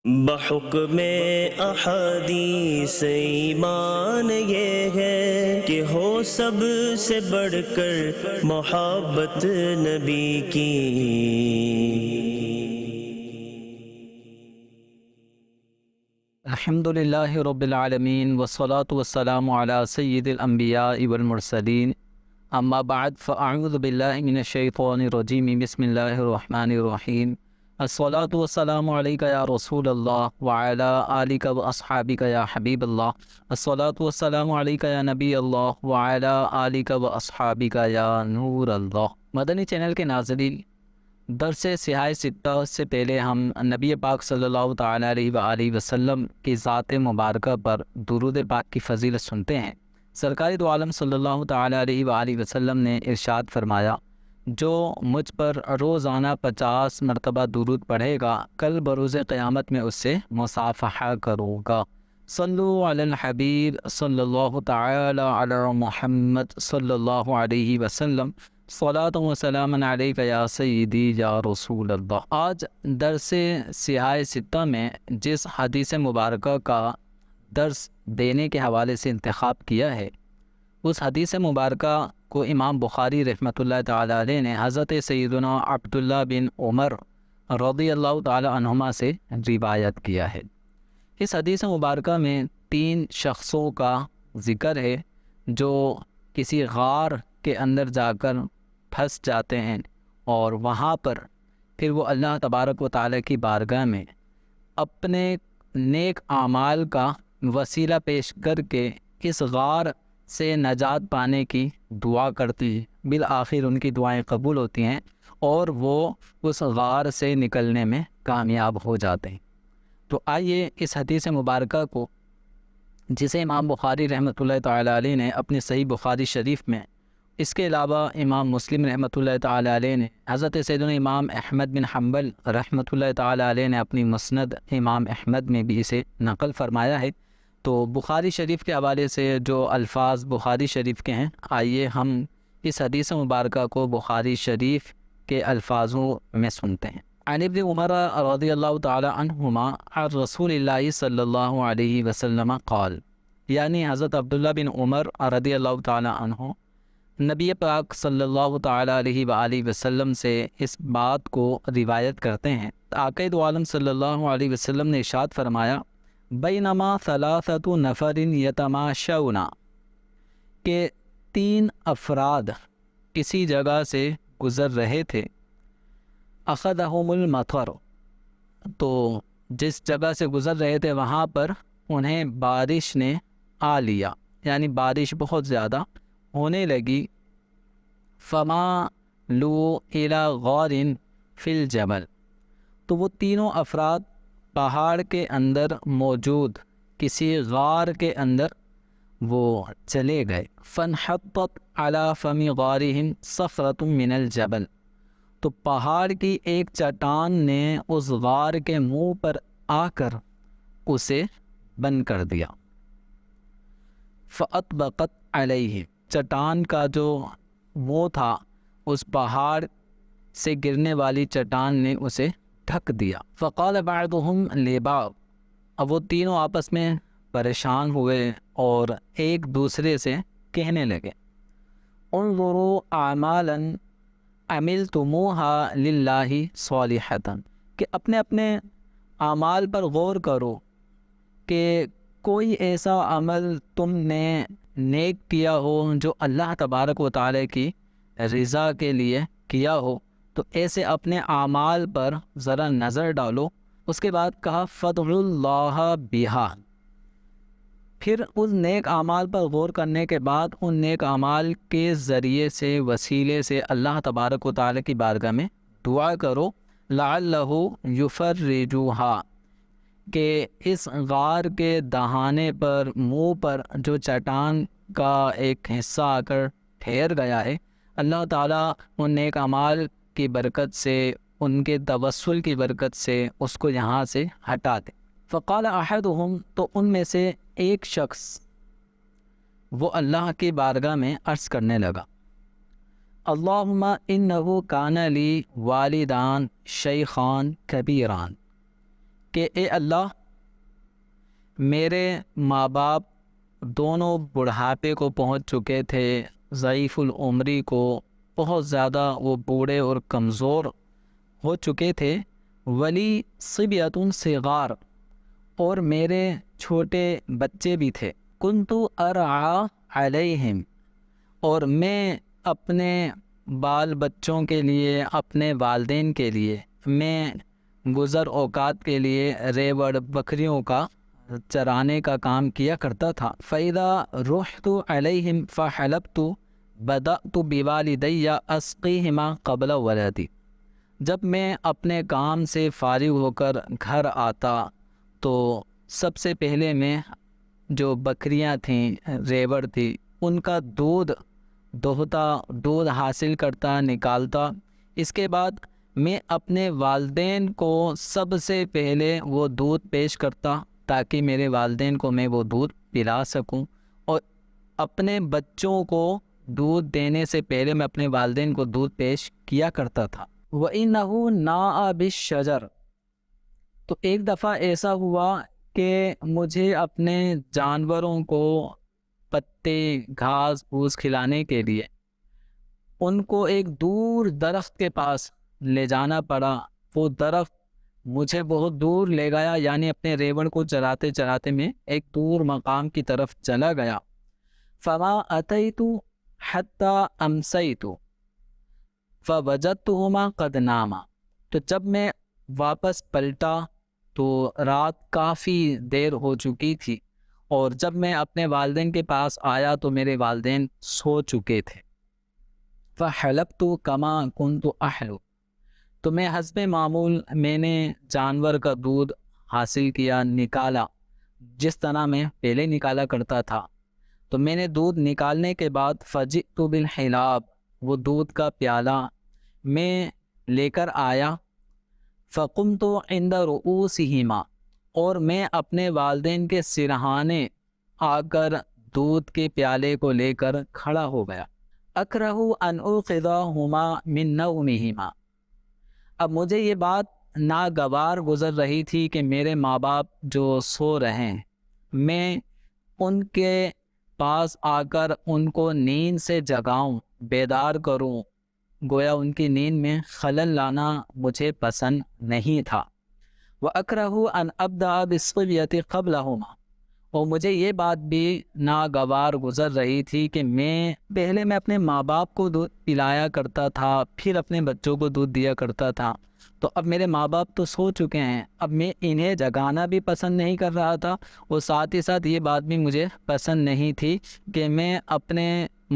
بحکم احادیث ایمان یہ ہے کہ ہو سب سے بڑھ کر محبت نبی کی۔ الحمد للہ رب العالمین والصلاة والسلام علی سید الانبیاء والمرسلین، اما بعد فاعوذ باللہ من الشیطان الرجیم، بسم اللہ الرحمن الرحیم۔ الصلاة والسلام علیک یا رسول اللہ وعلی آلک واصحابک یا حبیب اللہ۔ الصلاة والسلام علیک یا نبی اللہ وعلی آلک واصحابک یا نور اللہ۔ مدنی چینل کے ناظرین، درس سیاہ ستہ سے پہلے ہم نبی پاک صلی اللہ تعالیٰ علیہ وآلہ وسلم کی ذات مبارکہ پر درود پاک کی فضیلت سنتے ہیں۔ سرکار دو عالم صلی اللہ تعالیٰ علیہ وآلہ وسلم نے ارشاد فرمایا، جو مجھ پر روزانہ 50 مرتبہ درود پڑھے گا، کل بروز قیامت میں اس سے مصافحہ کروں گا۔ صلو علی الحبیب صلی اللہ تعالی علی محمد صلی اللہ علیہ وسلم، صلاۃ و سلام علیک یا سیدی یا رسول اللہ۔ آج درس سیاہ ستہ میں جس حدیث مبارکہ کا درس دینے کے حوالے سے انتخاب کیا ہے، اس حدیث مبارکہ کو امام بخاری رحمۃ اللہ تعالی علیہ نے حضرت سیدنا عبداللہ بن عمر رضی اللہ تعالی عنہما سے روایت کیا ہے۔ اس حدیث مبارکہ میں 3 شخصوں کا ذکر ہے جو کسی غار کے اندر جا کر پھنس جاتے ہیں، اور وہاں پر پھر وہ اللہ تبارک و تعالیٰ کی بارگاہ میں اپنے نیک اعمال کا وسیلہ پیش کر کے اس غار سے نجات پانے کی دعا کرتی ہے۔ بالآخر ان کی دعائیں قبول ہوتی ہیں اور وہ اس غار سے نکلنے میں کامیاب ہو جاتے ہیں۔ تو آئیے اس حدیث مبارکہ کو، جسے امام بخاری رحمۃ اللہ تعالیٰ علیہ نے اپنی صحیح بخاری شریف میں، اس کے علاوہ امام مسلم رحمۃ اللہ تعالیٰ علیہ نے، حضرت سیدنا امام احمد بن حنبل رحمۃ اللہ تعالیٰ علیہ نے اپنی مسند امام احمد میں بھی اسے نقل فرمایا ہے۔ تو بخاری شریف کے حوالے سے جو الفاظ بخاری شریف کے ہیں، آئیے ہم اس حدیث مبارکہ کو بخاری شریف کے الفاظوں میں سنتے ہیں۔ عن ابن عمر رضی اللہ تعالی عنہما عن رسول اللہ صلی اللہ علیہ وسلم قال، یعنی حضرت عبداللہ بن عمر رضی اللہ تعالی عنہ نبی پاک صلی اللہ تعالیٰ علیہ وآلہ وسلم سے اس بات کو روایت کرتے ہیں۔ آقا دو عالم صلی اللہ علیہ وسلم نے ارشاد فرمایا، بینما ثلاثۃ نفر یتماشون، کہ 3 افراد کسی جگہ سے گزر رہے تھے، اخذہم المطر، تو جس جگہ سے گزر رہے تھے وہاں پر انہیں بارش نے آ لیا، یعنی بارش بہت زیادہ ہونے لگی۔ فما لو الی غار فی الجبل، تو وہ تینوں افراد پہاڑ کے اندر موجود کسی غار کے اندر وہ چلے گئے۔ فانحطت علی فم غارہم صخرۃ من الجبل، تو پہاڑ کی ایک چٹان نے اس غار کے منہ پر آ کر اسے بند کر دیا۔ فاطبقت علیہ، چٹان کا جو منہ تھا اس پہاڑ سے گرنے والی چٹان نے اسے ڈھک دیا۔ فقال بعضهم لبعض، اب وہ تینوں آپس میں پریشان ہوئے اور ایک دوسرے سے کہنے لگے، انظروا اعمالا عملتموها للہ صالحۃ، کہ اپنے اپنے اعمال پر غور کرو کہ کوئی ایسا عمل تم نے نیک کیا ہو جو اللہ تبارک و تعالیٰ کی رضا کے لیے کیا ہو، تو ایسے اپنے اعمال پر ذرا نظر ڈالو۔ اس کے بعد کہا فادعوا اللہ بہا، پھر ان نیک اعمال پر غور کرنے کے بعد ان نیک اعمال کے ذریعے سے، وسیلے سے اللہ تبارک و تعالیٰ کی بارگاہ میں دعا کرو، لعلہ یفرجوہا، کہ اس غار کے دہانے پر، منہ پر جو چٹان کا ایک حصہ آ کر ٹھہر گیا ہے، اللہ تعالیٰ ان نیک اعمال کی برکت سے، ان کے توسل کی برکت سے اس کو یہاں سے ہٹا دے۔ فقال احدہم، تو ان میں سے ایک شخص وہ اللہ کی بارگاہ میں عرض کرنے لگا، اللہم انہ کان لی والدان شیخان کبیران، کہ اے اللہ میرے ماں باپ دونوں بڑھاپے کو پہنچ چکے تھے، ضعیف العمری کو، بہت زیادہ وہ بوڑھے اور کمزور ہو چکے تھے، ولی صبیۃ صغار، اور میرے چھوٹے بچے بھی تھے، کنت ارعا علیہم، اور میں اپنے بال بچوں کے لیے، اپنے والدین کے لیے میں گزر اوقات کے لیے ریوڑ بکریوں کا چرانے کا کام کیا کرتا تھا۔ فَإِذَا رُحْتُ عَلَيْهِمْ فَحَلَبْتُ بَدَأْتُ بِوَالِدَيَّ أَسْقِيهِمَا قَبْلَ وَلَدِي، جب میں اپنے کام سے فارغ ہو کر گھر آتا تو سب سے پہلے میں جو بکریاں تھیں، ریوڑ تھی، ان کا دودھ دوہتا، دودھ حاصل کرتا، نکالتا۔ اس کے بعد میں اپنے والدین کو سب سے پہلے وہ دودھ پیش کرتا تاکہ میرے والدین کو میں وہ دودھ پلا سکوں، اور اپنے بچوں کو دودھ دینے سے پہلے میں اپنے والدین کو دودھ پیش کیا کرتا تھا۔ وَإِنَّهُ نَاءَ بِالشَّجَرِ، تو ایک دفعہ ایسا ہوا کہ مجھے اپنے جانوروں کو پتے، گھاس پھوس کھلانے کے لیے ان کو ایک دور درخت کے پاس لے جانا پڑا۔ وہ درخت مجھے بہت دور لے گیا، یعنی اپنے ریوڑ کو چراتے چراتے میں ایک دور مقام کی طرف چلا گیا۔ فَمَا أَتَيْتُ حَتَّى أَمْسَيْتُ فَوَجَدْتُهُمَا قَدْ نَامَا، تو جب میں واپس پلٹا تو رات کافی دیر ہو چکی تھی، اور جب میں اپنے والدین کے پاس آیا تو میرے والدین سو چکے تھے۔ فَحَلَبْتُ كَمَا كُنْتُ أَحْلُبُ، تو میں حسب معمول میں نے جانور کا دودھ حاصل کیا، نکالا جس طرح میں پہلے نکالا کرتا تھا۔ تو میں نے دودھ نکالنے کے بعد فَجِئْتُ بِالْحِلَابِ، وہ دودھ کا پیالہ میں لے کر آیا۔ فَقُمْتُ عِنْدَ رُؤُوسِهِمَا، اور میں اپنے والدین کے سرہانے آ کر دودھ کے پیالے کو لے کر کھڑا ہو گیا۔ أَكْرَهُ أَنْ أُوقِظَهُمَا مِنْ نَوْمِهِمَا، اب مجھے یہ بات ناگوار گزر رہی تھی کہ میرے ماں باپ جو سو رہے ہیں، میں ان کے پاس آ کر ان کو نیند سے جگاؤں، بیدار کروں، گویا ان کی نیند میں خلل لانا مجھے پسند نہیں تھا۔ وَأَكْرَهُ أَنْ أَبْدَأَ بِالصِّبْيَةِ قَبْلَهُمَا، اور مجھے یہ بات بھی ناگوار گزر رہی تھی کہ پہلے میں اپنے ماں باپ کو دودھ پلایا کرتا تھا، پھر اپنے بچوں کو دودھ دیا کرتا تھا، تو اب میرے ماں باپ تو سو چکے ہیں، اب میں انہیں جگانا بھی پسند نہیں کر رہا تھا، اور ساتھ ہی ساتھ یہ بات بھی مجھے پسند نہیں تھی کہ میں اپنے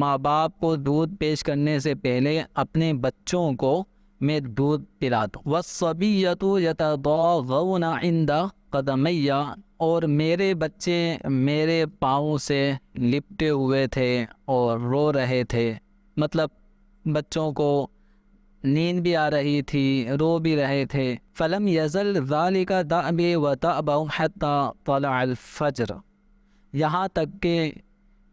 ماں باپ کو دودھ پیش کرنے سے پہلے اپنے بچوں کو میں دودھ پلاتا ہوں۔ وَالصَّبِيَّةُ يَتَضَاغَوْنَ عِنْدَ قَدَمَيَّ، اور میرے بچے میرے پاؤں سے لپٹے ہوئے تھے اور رو رہے تھے، مطلب بچوں کو نیند بھی آ رہی تھی، رو بھی رہے تھے۔ فَلَمْ يَزَلْ ذَلِكَ دَأْبِي وَتَأْبَوْ حَتَّى طَلَعَ الْفَجْرِ، یہاں تک کہ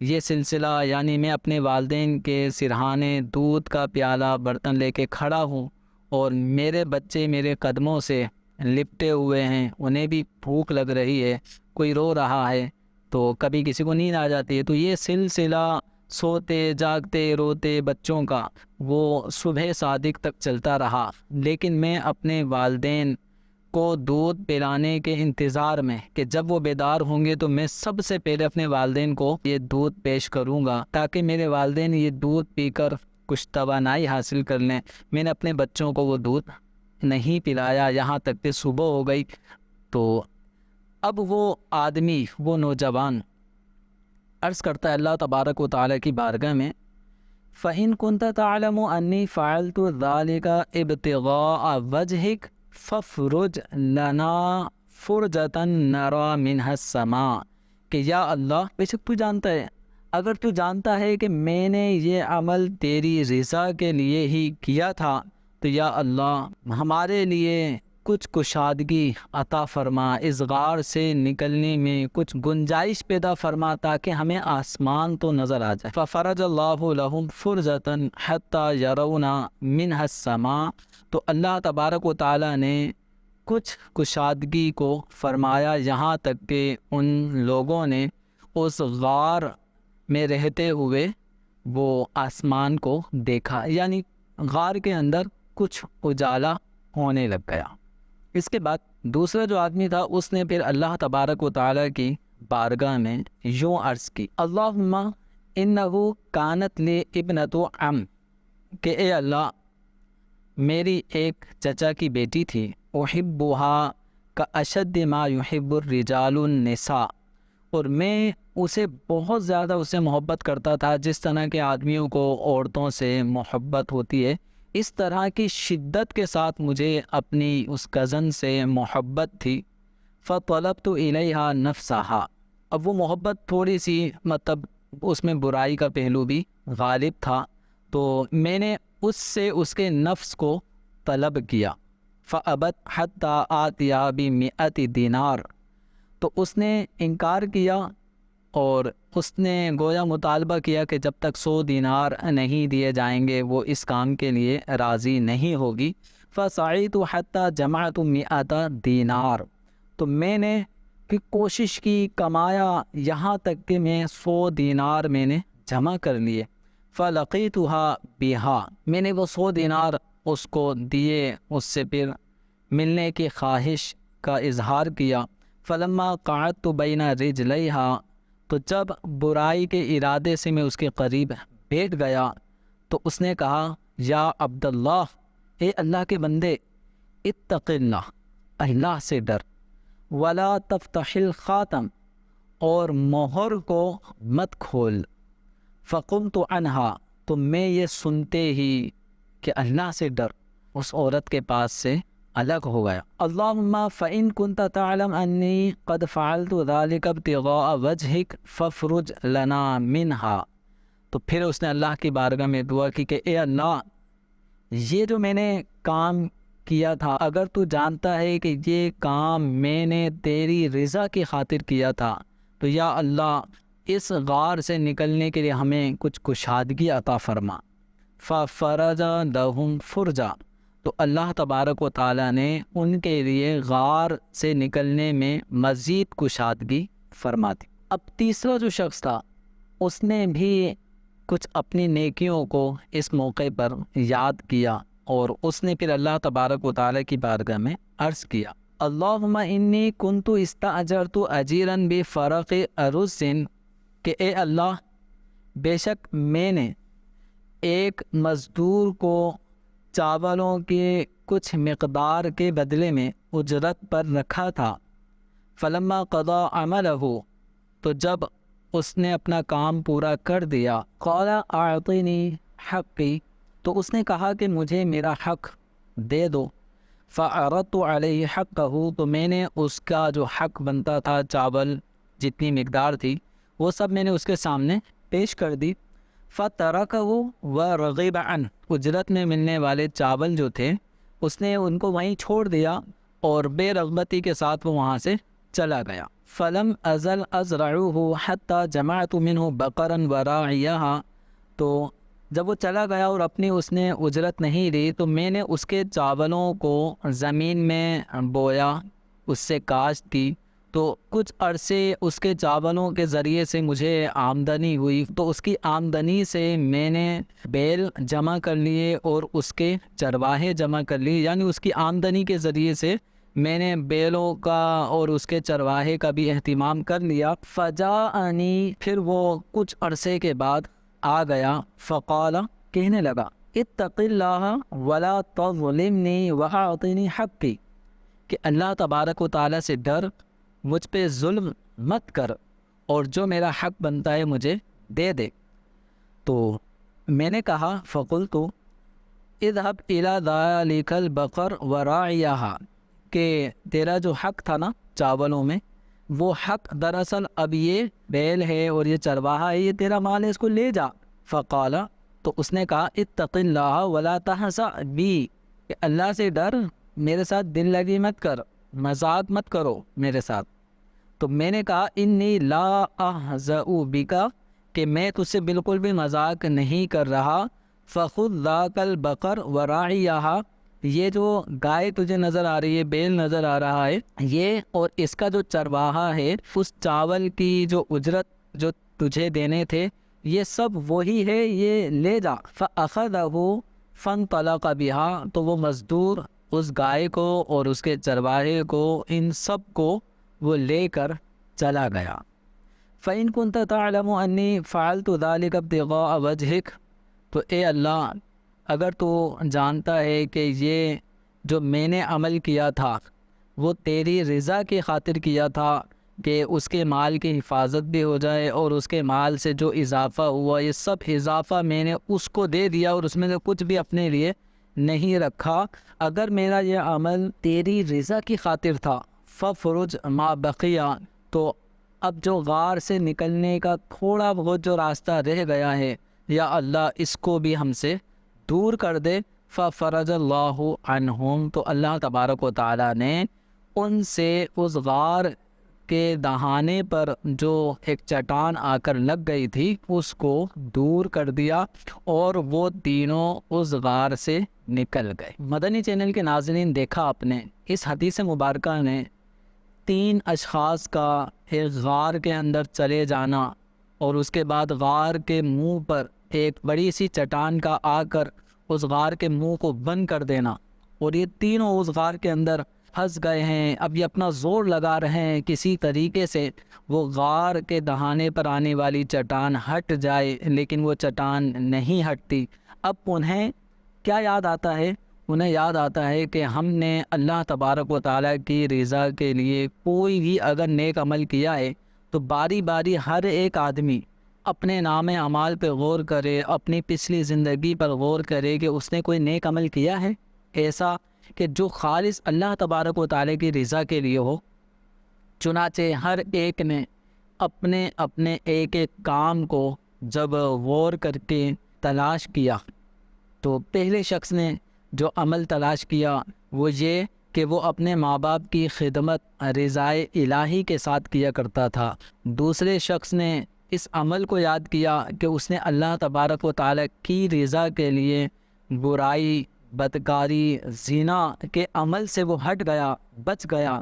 یہ سلسلہ، یعنی میں اپنے والدین کے سرہانے دودھ کا پیالہ برتن لے کے کھڑا ہوں، اور میرے بچے میرے قدموں سے لپٹے ہوئے ہیں، انہیں بھی بھوک لگ رہی ہے، کوئی رو رہا ہے تو کبھی کسی کو نیند آ جاتی ہے، تو یہ سلسلہ سوتے جاگتے روتے بچوں کا وہ صبح صادق تک چلتا رہا۔ لیکن میں اپنے والدین کو دودھ پلانے کے انتظار میں کہ جب وہ بیدار ہوں گے تو میں سب سے پہلے اپنے والدین کو یہ دودھ پیش کروں گا تاکہ میرے والدین یہ دودھ پی کر کچھ توانائی حاصل کر لیں۔ میں نے اپنے بچوں کو وہ دودھ نہیں پلایا یہاں تک کہ صبح ہو گئی۔ تو اب وہ آدمی، وہ نوجوان عرض کرتا ہے اللہ تبارک و تعالیٰ کی بارگاہ میں، فَإِن كُنْتَ تَعْلَمُ أَنِّي فَعَلْتُ ذَلِكَ ابْتِغَاءَ وَجْهِكَ فَافْرُجْ لَنَا فُرْجَةً نَرَى مِنْهَا السَّمَاءَ، کہ یا اللہ، بے شک تو جانتا ہے، اگر تو جانتا ہے کہ میں نے یہ عمل تیری رضا کے لیے ہی کیا تھا تو یا اللہ ہمارے لیے کچھ کشادگی عطا فرما، اس غار سے نکلنے میں کچھ گنجائش پیدا فرما تاکہ ہمیں آسمان تو نظر آ جائے۔ فَفَرَجَ اللَّهُ لَهُمْ فُرْجَةً حَتَّى يَرَوْنَ مِنْهَا السَّمَاءَ، تو اللہ تبارک و تعالیٰ نے کچھ کشادگی کو فرمایا، یہاں تک کہ ان لوگوں نے اس غار میں رہتے ہوئے وہ آسمان کو دیکھا، یعنی غار کے اندر کچھ اجالا ہونے لگ گیا۔ اس کے بعد دوسرا جو آدمی تھا اس نے پھر اللہ تبارک و تعالیٰ کی بارگاہ میں یوں عرض کی، اللہم انہو کانت لی ابنۃ عم، کہ اے اللہ میری ایک چچا کی بیٹی تھی، احبھا کاشد ما یحب الرجال النساء، اور میں اسے بہت زیادہ اسے محبت کرتا تھا، جس طرح کے آدمیوں کو عورتوں سے محبت ہوتی ہے اس طرح کی شدت کے ساتھ مجھے اپنی اس کزن سے محبت تھی۔ فطلبت الیہا نفسہا، اب وہ محبت تھوڑی سی مطلب اس میں برائی کا پہلو بھی غالب تھا، تو میں نے اس سے اس کے نفس کو طلب کیا۔ فابت حتی آتیا بمئۃ دینار، تو اس نے انکار کیا اور اس نے گویا مطالبہ کیا کہ جب تک 100 دینار نہیں دیے جائیں گے وہ اس کام کے لیے راضی نہیں ہوگی۔ فسعیت حتی جمعت 100 دینار، تو میں نے پھر کوشش کی، کمایا، یہاں تک کہ میں 100 دینار میں نے جمع کر لیے۔ فلقیتها بہا، میں نے وہ 100 دینار اس کو دیے، اس سے پھر ملنے کی خواہش کا اظہار کیا۔ فلما قعدت بین رجلیہا، تو جب برائی کے ارادے سے میں اس کے قریب بیٹھ گیا تو اس نے کہا، یا عبداللہ، اے اللہ کے بندے، اتق اللہ، اللہ سے ڈر، ولا تفتح الخاتم، اور مہر کو مت کھول۔ فقمت عنہا، تو میں یہ سنتے ہی کہ اللہ سے ڈر، اس عورت کے پاس سے الگ ہو گیا۔ اللہم فإن كنت تعلم انی قد فعلت ذلك ابتغاء وجہک فافرج لنا منہا، تو پھر اس نے اللہ کی بارگاہ میں دعا کی کہ اے اللہ، یہ جو میں نے کام کیا تھا، اگر تو جانتا ہے کہ یہ کام میں نے تیری رضا کی خاطر کیا تھا، تو یا اللہ اس غار سے نکلنے کے لیے ہمیں کچھ کشادگی عطا فرما۔ ففرج لہم فرجا، تو اللہ تبارک و تعالیٰ نے ان کے لیے غار سے نکلنے میں مزید کشادگی فرما دی۔ اب تیسرا جو شخص تھا اس نے بھی کچھ اپنی نیکیوں کو اس موقع پر یاد کیا، اور اس نے پھر اللہ تبارک و تعالیٰ کی بارگاہ میں عرض کیا، اللہم انی کنت استاجرت اجیرا بفرق ارز، کہ اے اللہ بے شک میں نے ایک مزدور کو چاولوں کے کچھ مقدار کے بدلے میں اجرت پر رکھا تھا۔ فلما قضا عملہ، تو جب اس نے اپنا کام پورا کر دیا، قال اعطنی حقی، تو اس نے کہا کہ مجھے میرا حق دے دو۔ فعرضت علیہ حقہ، تو میں نے اس کا جو حق بنتا تھا، چاول جتنی مقدار تھی وہ سب میں نے اس کے سامنے پیش کر دی۔ فترکہ ورغب عنہ، اجرت میں ملنے والے چاول جو تھے اس نے ان کو وہیں چھوڑ دیا اور بے رغبتی کے ساتھ وہ وہاں سے چلا گیا۔ فلم ازل ازرعہ حتی جمعت منہ بقرا وراعیہا، تو جب وہ چلا گیا اور اپنی اس نے اجرت نہیں لی تو میں نے اس کے چاولوں کو زمین میں بویا، اس سے کاشت کی، تو کچھ عرصے اس کے چاولوں کے ذریعے سے مجھے آمدنی ہوئی، تو اس کی آمدنی سے میں نے بیل جمع کر لیے اور اس کے چرواہے جمع کر لیے، یعنی اس کی آمدنی کے ذریعے سے میں نے بیلوں کا اور اس کے چرواہے کا بھی اہتمام کر لیا۔ فجاءنی، پھر وہ کچھ عرصے کے بعد آ گیا، فقال، کہنے لگا، اتق اللہ ولا تظلمنی واعطنی حقی، کہ اللہ تبارک و تعالیٰ سے ڈر، مجھ پہ ظلم مت کر، اور جو میرا حق بنتا ہے مجھے دے دے۔ تو میں نے کہا، فقلت اذهب الى ذلك البقر وراعيها، کہ تیرا جو حق تھا نا چاولوں میں، وہ حق دراصل اب یہ بیل ہے اور یہ چرواہا ہے، یہ تیرا مال ہے، اس کو لے جا۔ فقال، تو اس نے کہا، اتق اللہ ولا تحزأ بی، کہ اللہ سے ڈر، میرے ساتھ دل لگی مت کر، مذاق مت کرو میرے ساتھ۔ تو میں نے کہا، انی لا احزأ بک، کہ میں تجھ سے بالکل بھی مذاق نہیں کر رہا۔ فخذ ذاک البقر وراعیہا، یہ جو گائے تجھے نظر آ رہی ہے، بیل نظر آ رہا ہے، یہ اور اس کا جو چرواہا ہے، اس چاول کی جو اجرت جو تجھے دینے تھے یہ سب وہی ہے، یہ لے جا۔ فَأَخَذَهُ فَانطَلَقَ بِهَا، تو وہ مزدور اس گائے کو اور اس کے چرواہے کو، ان سب کو وہ لے کر چلا گیا۔ فَإِن كُنْتَ تَعْلَمُ أَنِّي فَعَلْتُ ذَلِكَ ابْتِغَاءَ وَجْهِكَ، تو اے اللہ اگر تو جانتا ہے کہ یہ جو میں نے عمل کیا تھا وہ تیری رضا کی خاطر کیا تھا کہ اس کے مال کی حفاظت بھی ہو جائے اور اس کے مال سے جو اضافہ ہوا یہ سب اضافہ میں نے اس کو دے دیا اور اس میں سے کچھ بھی اپنے لیے نہیں رکھا، اگر میرا یہ عمل تیری رضا کی خاطر تھا فَفْرُجْ مَا بَقِيَ، تو اب جو غار سے نکلنے کا تھوڑا بہت جو راستہ رہ گیا ہے یا اللہ اس کو بھی ہم سے دور کر دے۔ فَفَرَجَ اللَّهُ عَنْهُمْ، تو اللہ تبارک و تعالیٰ نے ان سے اس غار کے دہانے پر جو ایک چٹان آ کر لگ گئی تھی اس کو دور کر دیا اور وہ تینوں اس غار سے نکل گئے۔ مدنی چینل کے ناظرین، دیکھا آپ نے اس حدیث مبارکہ نے 3 اشخاص کا ایک غار کے اندر چلے جانا اور اس کے بعد غار کے منہ پر ایک بڑی سی چٹان کا آ کر اس غار کے منہ کو بند کر دینا، اور یہ تینوں اس غار کے اندر پھنس گئے ہیں۔ اب یہ اپنا زور لگا رہے ہیں کسی طریقے سے وہ غار کے دہانے پر آنے والی چٹان ہٹ جائے، لیکن وہ چٹان نہیں ہٹتی۔ اب انہیں کیا یاد آتا ہے؟ انہیں یاد آتا ہے کہ ہم نے اللہ تبارک و تعالیٰ کی رضا کے لیے کوئی بھی اگر نیک عمل کیا ہے تو باری باری ہر ایک آدمی اپنے نام اعمال پہ غور کرے، اپنی پچھلی زندگی پر غور کرے کہ اس نے کوئی نیک عمل کیا ہے ایسا کہ جو خالص اللہ تبارک و تعالیٰ کی رضا کے لیے ہو۔ چنانچہ ہر ایک نے اپنے اپنے ایک ایک کام کو جب غور کر کے تلاش کیا تو پہلے شخص نے جو عمل تلاش کیا وہ یہ کہ وہ اپنے ماں باپ کی خدمت رضائے الہی کے ساتھ کیا کرتا تھا۔ دوسرے شخص نے اس عمل کو یاد کیا کہ اس نے اللہ تبارک و تعالیٰ کی رضا کے لیے برائی، بدکاری، زنا کے عمل سے وہ ہٹ گیا، بچ گیا۔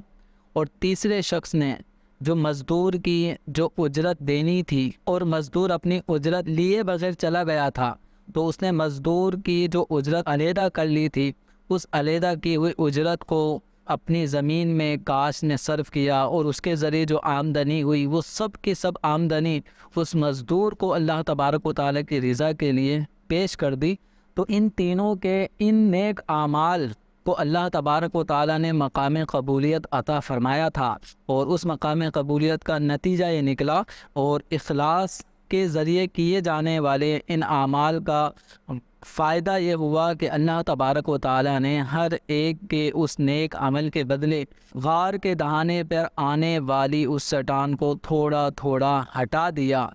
اور تیسرے شخص نے جو مزدور کی جو اجرت دینی تھی اور مزدور اپنی اجرت لیے بغیر چلا گیا تھا تو اس نے مزدور کی جو اجرت علیحدہ کر لی تھی، اس علیحدہ کی ہوئی اجرت کو اپنی زمین میں کاشت میں صرف کیا اور اس کے ذریعے جو آمدنی ہوئی وہ سب کی سب آمدنی اس مزدور کو اللہ تبارک و تعالیٰ کی رضا کے لیے پیش کر دی۔ تو ان تینوں کے ان نیک اعمال کو اللہ تبارک و تعالیٰ نے مقام قبولیت عطا فرمایا تھا، اور اس مقام قبولیت کا نتیجہ یہ نکلا، اور اخلاص کے ذریعے کیے جانے والے ان اعمال کا فائدہ یہ ہوا کہ اللہ تبارک و تعالیٰ نے ہر ایک کے اس نیک عمل کے بدلے غار کے دہانے پر آنے والی اس چٹان کو تھوڑا تھوڑا ہٹا دیا۔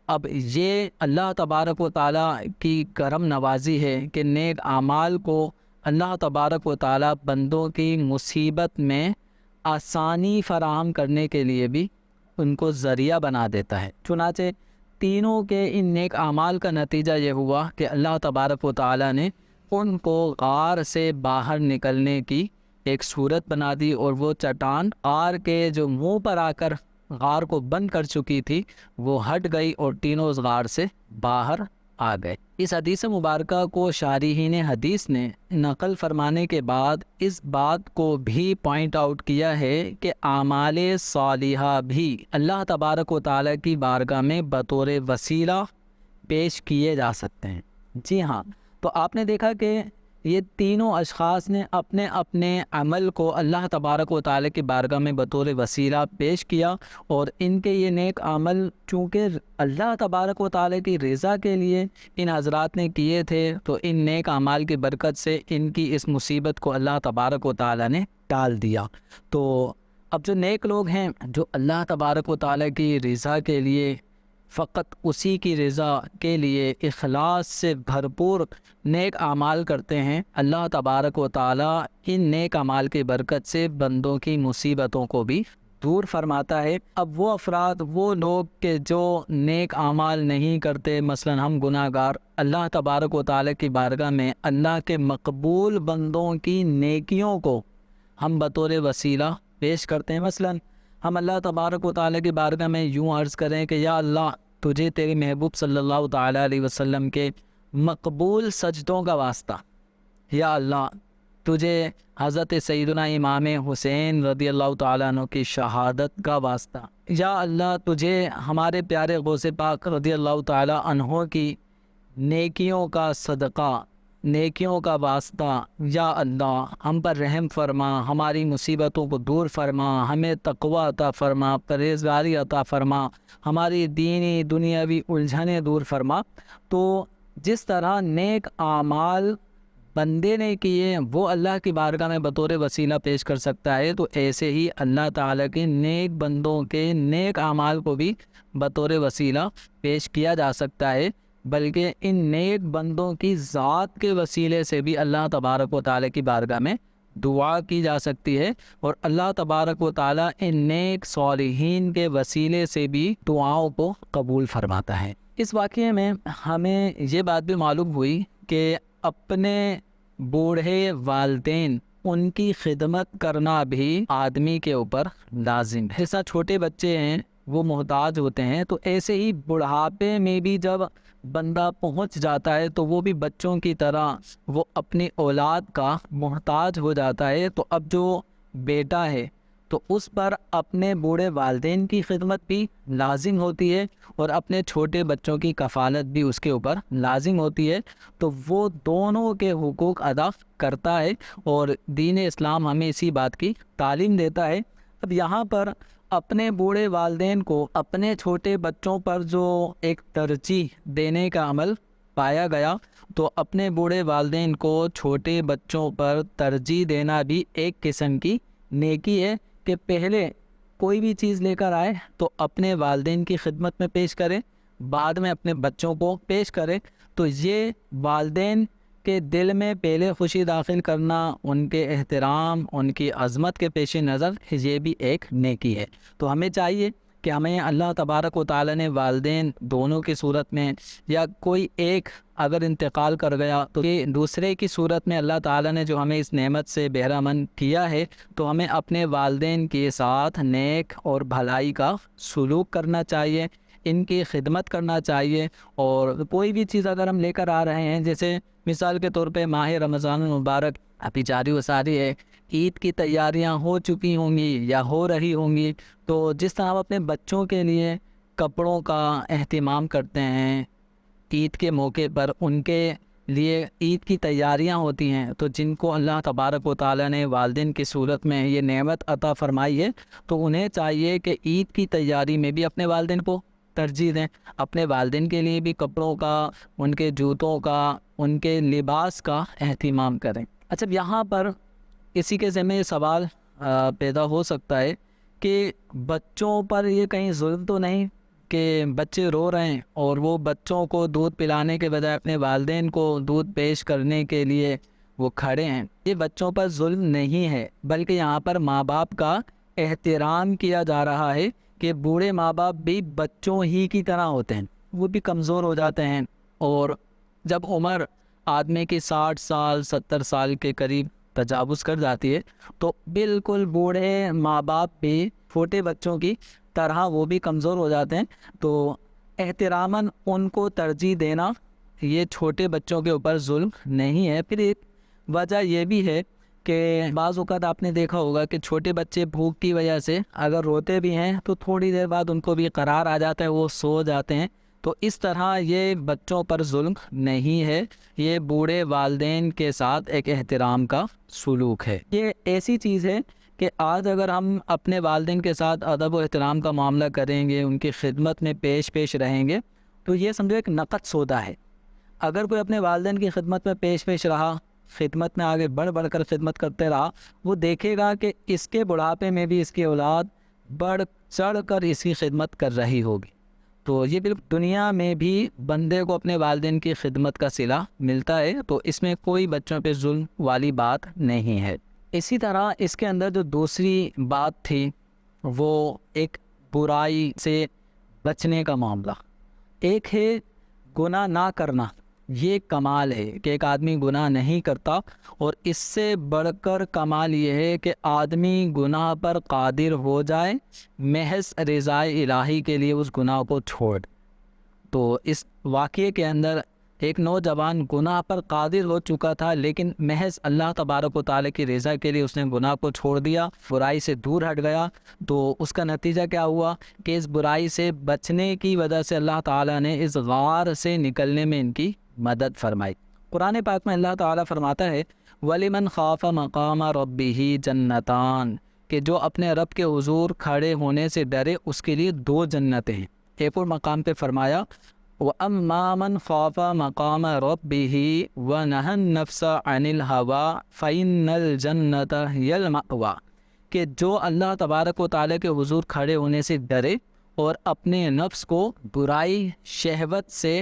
اب یہ اللہ تبارک و تعالیٰ کی کرم نوازی ہے کہ نیک اعمال کو اللہ تبارک و تعالیٰ بندوں کی مصیبت میں آسانی فراہم کرنے کے لیے بھی ان کو ذریعہ بنا دیتا ہے۔ چنانچہ تینوں کے ان نیک اعمال کا نتیجہ یہ ہوا کہ اللہ تبارک و تعالیٰ نے ان کو غار سے باہر نکلنے کی ایک صورت بنا دی، اور وہ چٹان غار کے جو منہ پر آ کر غار کو بند کر چکی تھی وہ ہٹ گئی اور تینوں اس غار سے باہر آ گئے۔ اس حدیث مبارکہ کو شارحین حدیث نے نقل فرمانے کے بعد اس بات کو بھی پوائنٹ آؤٹ کیا ہے کہ اعمال صالحہ بھی اللہ تبارک و تعالیٰ کی بارگاہ میں بطور وسیلہ پیش کیے جا سکتے ہیں۔ جی ہاں، تو آپ نے دیکھا کہ یہ تینوں اشخاص نے اپنے اپنے عمل کو اللہ تبارک و تعالیٰ کی بارگاہ میں بطور وسیلہ پیش کیا، اور ان کے یہ نیک عمل چونکہ اللہ تبارک و تعالیٰ کی رضا کے لیے ان حضرات نے کیے تھے، تو ان نیک اعمال کی برکت سے ان کی اس مصیبت کو اللہ تبارک و تعالیٰ نے ٹال دیا۔ تو اب جو نیک لوگ ہیں جو اللہ تبارک و تعالیٰ کی رضا کے لیے، فقط اسی کی رضا کے لیے اخلاص سے بھرپور نیک اعمال کرتے ہیں، اللہ تبارک و تعالیٰ ان نیک اعمال کی برکت سے بندوں کی مصیبتوں کو بھی دور فرماتا ہے۔ اب وہ افراد، وہ لوگ کہ جو نیک اعمال نہیں کرتے، مثلا ہم گناہ گار، اللہ تبارک و تعالیٰ کی بارگاہ میں اللہ کے مقبول بندوں کی نیکیوں کو ہم بطور وسیلہ پیش کرتے ہیں۔ مثلا ہم اللہ تبارک و تعالیٰ کی بارگاہ میں یوں عرض کریں کہ یا اللہ، تجھے تیری محبوب صلی اللہ تعالیٰ علیہ وسلم کے مقبول سجدوں کا واسطہ، یا اللہ تجھے حضرت سیدنا امام حسین رضی اللہ تعالیٰ عنہ کی شہادت کا واسطہ، یا اللہ تجھے ہمارے پیارے غوث پاک رضی اللہ تعالیٰ عنہ کی نیکیوں کا صدقہ، نیکیوں کا واسطہ، یا اللہ ہم پر رحم فرما، ہماری مصیبتوں کو دور فرما، ہمیں تقوی عطا فرما، پرہیزگاری عطا فرما، ہماری دینی دنیاوی الجھنیں دور فرما۔ تو جس طرح نیک اعمال بندے نے کیے وہ اللہ کی بارگاہ میں بطور وسیلہ پیش کر سکتا ہے، تو ایسے ہی اللہ تعالیٰ کے نیک بندوں کے نیک اعمال کو بھی بطور وسیلہ پیش کیا جا سکتا ہے، بلکہ ان نیک بندوں کی ذات کے وسیلے سے بھی اللہ تبارک و تعالیٰ کی بارگاہ میں دعا کی جا سکتی ہے، اور اللہ تبارک و تعالیٰ ان نیک صالحین کے وسیلے سے بھی دعاؤں کو قبول فرماتا ہے۔ اس واقعے میں ہمیں یہ بات بھی معلوم ہوئی کہ اپنے بوڑھے والدین، ان کی خدمت کرنا بھی آدمی کے اوپر لازم ہے۔ جیسا چھوٹے بچے ہیں وہ محتاج ہوتے ہیں، تو ایسے ہی بڑھاپے میں بھی جب بندہ پہنچ جاتا ہے تو وہ بھی بچوں کی طرح وہ اپنی اولاد کا محتاج ہو جاتا ہے۔ تو اب جو بیٹا ہے تو اس پر اپنے بوڑھے والدین کی خدمت بھی لازم ہوتی ہے، اور اپنے چھوٹے بچوں کی کفالت بھی اس کے اوپر لازم ہوتی ہے، تو وہ دونوں کے حقوق ادا کرتا ہے، اور دین اسلام ہمیں اسی بات کی تعلیم دیتا ہے۔ اب یہاں پر اپنے بوڑھے والدین کو اپنے چھوٹے بچوں پر جو ایک ترجیح دینے کا عمل پایا گیا، تو اپنے بوڑھے والدین کو چھوٹے بچوں پر ترجیح دینا بھی ایک قسم کی نیکی ہے، کہ پہلے کوئی بھی چیز لے کر آئے تو اپنے والدین کی خدمت میں پیش کرے، بعد میں اپنے بچوں کو پیش کرے۔ تو یہ والدین کے دل میں پہلے خوشی داخل کرنا، ان کے احترام، ان کی عظمت کے پیش نظر، یہ بھی ایک نیکی ہے۔ تو ہمیں چاہیے کہ ہمیں اللہ تبارک و تعالیٰ نے والدین دونوں کی صورت میں، یا کوئی ایک اگر انتقال کر گیا تو یہ دوسرے کی صورت میں اللہ تعالیٰ نے جو ہمیں اس نعمت سے بہرہ مند کیا ہے، تو ہمیں اپنے والدین کے ساتھ نیک اور بھلائی کا سلوک کرنا چاہیے، ان کی خدمت کرنا چاہیے۔ اور کوئی بھی چیز اگر ہم لے کر آ رہے ہیں، جیسے مثال کے طور پہ ماہ رمضان المبارک ابھی جاری و ساری ہے، عید کی تیاریاں ہو چکی ہوں گی یا ہو رہی ہوں گی، تو جس طرح ہم اپنے بچوں کے لیے کپڑوں کا اہتمام کرتے ہیں، عید کے موقع پر ان کے لیے عید کی تیاریاں ہوتی ہیں، تو جن کو اللہ تبارک و تعالیٰ نے والدین کی صورت میں یہ نعمت عطا فرمائی ہے، تو انہیں چاہیے کہ عید کی تیاری میں بھی اپنے والدین کو ترجیح دیں، اپنے والدین کے لیے بھی کپڑوں کا، ان کے جوتوں کا، ان کے لباس کا اہتمام کریں۔ اچھا، یہاں پر کسی کے ذہن میں یہ سوال پیدا ہو سکتا ہے کہ بچوں پر یہ کہیں ظلم تو نہیں کہ بچے رو رہے ہیں اور وہ بچوں کو دودھ پلانے کے بجائے اپنے والدین کو دودھ پیش کرنے کے لیے وہ کھڑے ہیں؟ یہ بچوں پر ظلم نہیں ہے، بلکہ یہاں پر ماں باپ کا احترام کیا جا رہا ہے، کہ بوڑھے ماں باپ بھی بچوں ہی کی طرح ہوتے ہیں، وہ بھی کمزور ہو جاتے ہیں، اور جب عمر آدمی کی 60 سال 70 سال کے قریب تجاوز کر جاتی ہے، تو بالکل بوڑھے ماں باپ بھی چھوٹے بچوں کی طرح وہ بھی کمزور ہو جاتے ہیں۔ تو احتراماً ان کو ترجیح دینا یہ چھوٹے بچوں کے اوپر ظلم نہیں ہے۔ پھر ایک وجہ یہ بھی ہے کہ بعض اوقات آپ نے دیکھا ہوگا کہ چھوٹے بچے بھوک کی وجہ سے اگر روتے بھی ہیں تو تھوڑی دیر بعد ان کو بھی قرار آ جاتا ہے، وہ سو جاتے ہیں۔ تو اس طرح یہ بچوں پر ظلم نہیں ہے، یہ بوڑھے والدین کے ساتھ ایک احترام کا سلوک ہے۔ یہ ایسی چیز ہے کہ آج اگر ہم اپنے والدین کے ساتھ ادب و احترام کا معاملہ کریں گے، ان کی خدمت میں پیش رہیں گے، تو یہ سمجھو ایک نقد سودا ہے۔ اگر کوئی اپنے والدین کی خدمت میں پیش رہا، خدمت میں آگے بڑھ کر خدمت کرتے رہا، وہ دیکھے گا کہ اس کے بڑھاپے میں بھی اس کی اولاد بڑھ چڑھ کر اس کی خدمت کر رہی ہوگی۔ تو یہ بالکل دنیا میں بھی بندے کو اپنے والدین کی خدمت کا صلہ ملتا ہے، تو اس میں کوئی بچوں پہ ظلم والی بات نہیں ہے۔ اسی طرح اس کے اندر جو دوسری بات تھی وہ ایک برائی سے بچنے کا معاملہ، ایک ہے گناہ نہ کرنا۔ یہ کمال ہے کہ ایک آدمی گناہ نہیں کرتا، اور اس سے بڑھ کر کمال یہ ہے کہ آدمی گناہ پر قادر ہو جائے محض رضائے الہی کے لیے اس گناہ کو چھوڑ۔ تو اس واقعے کے اندر ایک نوجوان گناہ پر قادر ہو چکا تھا، لیکن محض اللہ تبارک و تعالیٰ کی رضا کے لیے اس نے گناہ کو چھوڑ دیا، برائی سے دور ہٹ گیا۔ تو اس کا نتیجہ کیا ہوا کہ اس برائی سے بچنے کی وجہ سے اللہ تعالیٰ نے اس غار سے نکلنے میں ان کی مدد فرمائی۔ قرآن پاک میں اللہ تعالیٰ فرماتا ہے وَلِمَنْ خَافَ مَقَامَ رَبِّهِ جَنَّتَانِ، کہ جو اپنے رب کے حضور کھڑے ہونے سے ڈرے اس کے لیے 2 جنتیں ہیں۔ ایک اور مقام پہ فرمایا وَأَمَّا مَنْ خَافَ مَقَامَ رَبِّهِ وَنَهَى النَّفْسَ عَنِ الْهَوَىٰ فَإِنَّ الْجَنَّةَ هِيَ الْمَأْوَىٰ، کہ جو اللہ تبارک و تعالیٰ کے حضور کھڑے ہونے سے ڈرے اور اپنے نفس کو برائی شہوت سے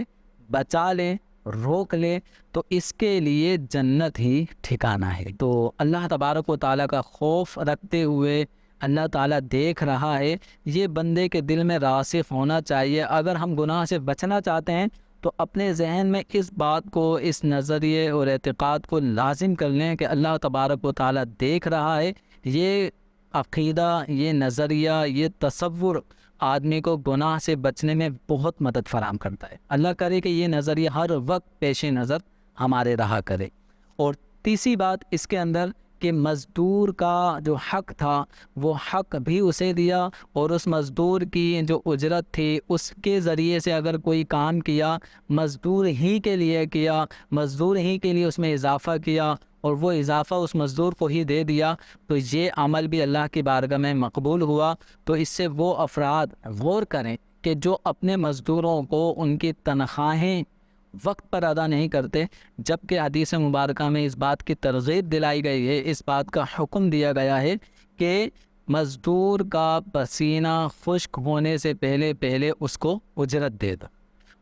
بچا لے، روک لے، تو اس کے لیے جنت ہی ٹھکانہ ہے۔ تو اللہ تبارک و تعالیٰ کا خوف رکھتے ہوئے اللہ تعالیٰ دیکھ رہا ہے، یہ بندے کے دل میں راسخ ہونا چاہیے۔ اگر ہم گناہ سے بچنا چاہتے ہیں تو اپنے ذہن میں اس بات کو، اس نظریے اور اعتقاد کو لازم کر لیں کہ اللہ تبارک و تعالیٰ دیکھ رہا ہے۔ یہ عقیدہ، یہ نظریہ، یہ تصور آدمی کو گناہ سے بچنے میں بہت مدد فراہم کرتا ہے۔ اللہ کرے کہ یہ نظریہ ہر وقت پیش نظر ہمارے رہا کرے۔ اور تیسری بات اس کے اندر کہ مزدور کا جو حق تھا وہ حق بھی اسے دیا، اور اس مزدور کی جو اجرت تھی اس کے ذریعے سے اگر کوئی کام کیا، مزدور ہی کے لیے کیا، مزدور ہی کے لیے اس میں اضافہ کیا اور وہ اضافہ اس مزدور کو ہی دے دیا، تو یہ عمل بھی اللہ کی بارگاہ میں مقبول ہوا۔ تو اس سے وہ افراد غور کریں کہ جو اپنے مزدوروں کو ان کی تنخواہیں وقت پر ادا نہیں کرتے، جبکہ حدیث مبارکہ میں اس بات کی ترغیب دلائی گئی ہے، اس بات کا حکم دیا گیا ہے کہ مزدور کا پسینہ خشک ہونے سے پہلے اس کو اجرت دے دو۔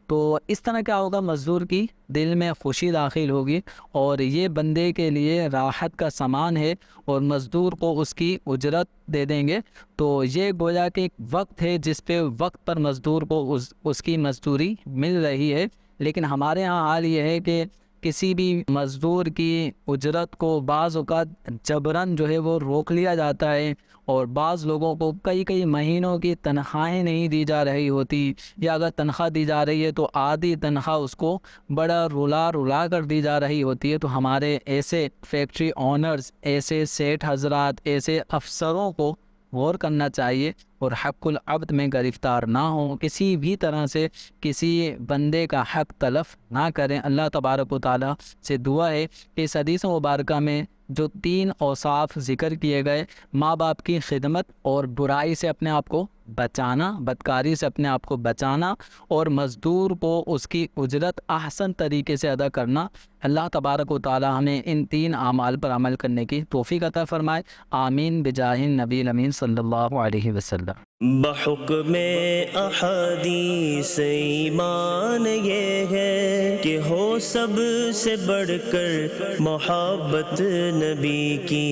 تو اس طرح کیا ہوگا، مزدور کی دل میں خوشی داخل ہوگی، اور یہ بندے کے لیے راحت کا سامان ہے، اور مزدور کو اس کی اجرت دے دیں گے۔ تو یہ گویا کہ ایک وقت ہے جس پہ وقت پر مزدور کو اس کی مزدوری مل رہی ہے۔ لیکن ہمارے ہاں حال یہ ہے کہ کسی بھی مزدور کی اجرت کو بعض اوقات جبراً جو ہے وہ روک لیا جاتا ہے، اور بعض لوگوں کو کئی مہینوں کی تنخواہیں نہیں دی جا رہی ہوتی، یا اگر تنخواہ دی جا رہی ہے تو آدھی تنخواہ اس کو بڑا رلا کر دی جا رہی ہوتی ہے۔ تو ہمارے ایسے فیکٹری اونرز، ایسے سیٹھ حضرات، ایسے افسروں کو غور کرنا چاہیے اور حق العبد میں گرفتار نہ ہوں، کسی بھی طرح سے کسی بندے کا حق تلف نہ کریں۔ اللہ تبارک و تعالیٰ سے دعا ہے کہ اس حدیث مبارکہ میں جو 3 اوصاف ذکر کیے گئے، ماں باپ کی خدمت اور برائی سے اپنے آپ کو بچانا، بدکاری سے اپنے آپ کو بچانا، اور مزدور کو اس کی اجرت احسن طریقے سے ادا کرنا، اللہ تبارک و تعالی ہمیں ان 3 اعمال پر عمل کرنے کی توفیق عطا فرمائے۔ آمین بجاہ نبی الامین صلی اللہ علیہ وسلم۔ بحکم احادیث ایمان یہ ہے کہ ہو سب سے بڑھ کر محبت نبی کی۔